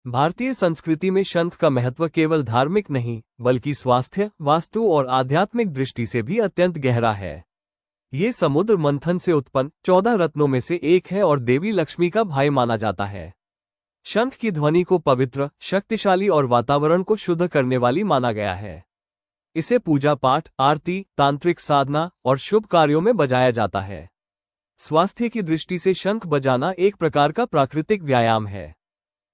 भारतीय संस्कृति में शंख का महत्व केवल धार्मिक नहीं, बल्कि स्वास्थ्य, वास्तु और आध्यात्मिक दृष्टि से भी अत्यंत गहरा है। ये समुद्र मंथन से उत्पन्न 14 रत्नों में से एक है और देवी लक्ष्मी का भाई माना जाता है। शंख की ध्वनि को पवित्र, शक्तिशाली और वातावरण को शुद्ध करने वाली माना गया है। इसे पूजा पाठ, आरती, तांत्रिक साधना और शुभ कार्यों में बजाया जाता है। स्वास्थ्य की दृष्टि से शंख बजाना एक प्रकार का प्राकृतिक व्यायाम है।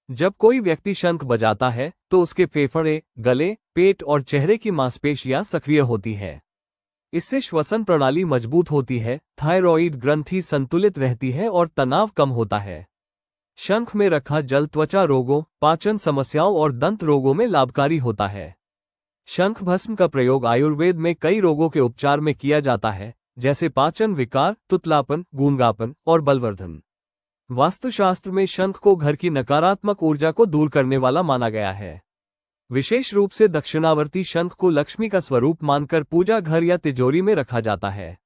जब कोई व्यक्ति शंख बजाता है तो उसके फेफड़े, गले, पेट और चेहरे की मांसपेशियां सक्रिय होती है। इससे श्वसन प्रणाली मजबूत होती है, थायरॉइड ग्रंथि संतुलित रहती है और तनाव कम होता है। शंख में रखा जल त्वचा रोगों, पाचन समस्याओं और दंत रोगों में लाभकारी होता है। शंख भस्म का प्रयोग आयुर्वेद में कई रोगों के उपचार में किया जाता है, जैसे पाचन विकार, तुतलापन, गूंगापन और बलवर्धन। वास्तुशास्त्र में शंख को घर की नकारात्मक ऊर्जा को दूर करने वाला माना गया है। विशेष रूप से दक्षिणावर्ती शंख को लक्ष्मी का स्वरूप मानकर पूजा घर या तिजोरी में रखा जाता है।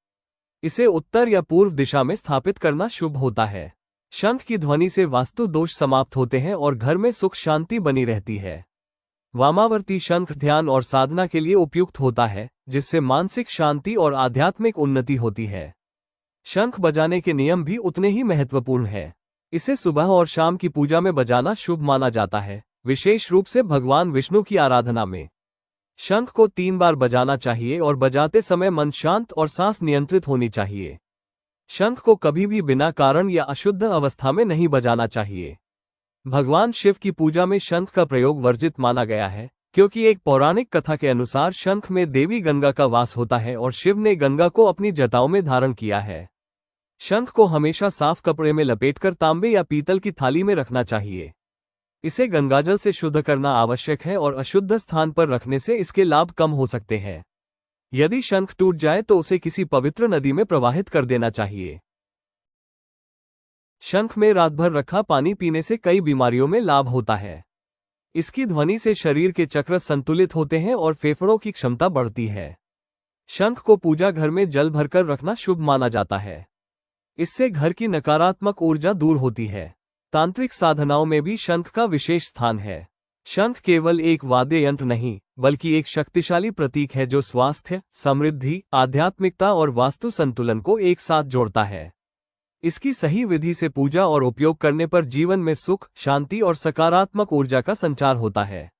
इसे उत्तर या पूर्व दिशा में स्थापित करना शुभ होता है। शंख की ध्वनि से वास्तु दोष समाप्त होते हैं और घर में सुख शांति बनी रहती है। वामावर्ती शंख ध्यान और साधना के लिए उपयुक्त होता है, जिससे मानसिक शांति और आध्यात्मिक उन्नति होती है। शंख बजाने के नियम भी उतने ही महत्वपूर्ण हैं। इसे सुबह और शाम की पूजा में बजाना शुभ माना जाता है, विशेष रूप से भगवान विष्णु की आराधना में। शंख को 3 बार बजाना चाहिए और बजाते समय मन शांत और सांस नियंत्रित होनी चाहिए। शंख को कभी भी बिना कारण या अशुद्ध अवस्था में नहीं बजाना चाहिए। भगवान शिव की पूजा में शंख का प्रयोग वर्जित माना गया है, क्योंकि एक पौराणिक कथा के अनुसार शंख में देवी गंगा का वास होता है और शिव ने गंगा को अपनी जटाओं में धारण किया है। शंख को हमेशा साफ कपड़े में लपेटकर तांबे या पीतल की थाली में रखना चाहिए। इसे गंगाजल से शुद्ध करना आवश्यक है और अशुद्ध स्थान पर रखने से इसके लाभ कम हो सकते हैं। यदि शंख टूट जाए तो उसे किसी पवित्र नदी में प्रवाहित कर देना चाहिए। शंख में रात भर रखा पानी पीने से कई बीमारियों में लाभ होता है। इसकी ध्वनि से शरीर के चक्र संतुलित होते हैं और फेफड़ों की क्षमता बढ़ती है। शंख को पूजा घर में जल भरकर रखना शुभ माना जाता है। इससे घर की नकारात्मक ऊर्जा दूर होती है। तांत्रिक साधनाओं में भी शंख का विशेष स्थान है। शंख केवल एक वाद्य यंत्र नहीं, बल्कि एक शक्तिशाली प्रतीक है जो स्वास्थ्य, समृद्धि, आध्यात्मिकता और वास्तु संतुलन को एक साथ जोड़ता है। इसकी सही विधि से पूजा और उपयोग करने पर जीवन में सुख, शांति और सकारात्मक ऊर्जा का संचार होता है।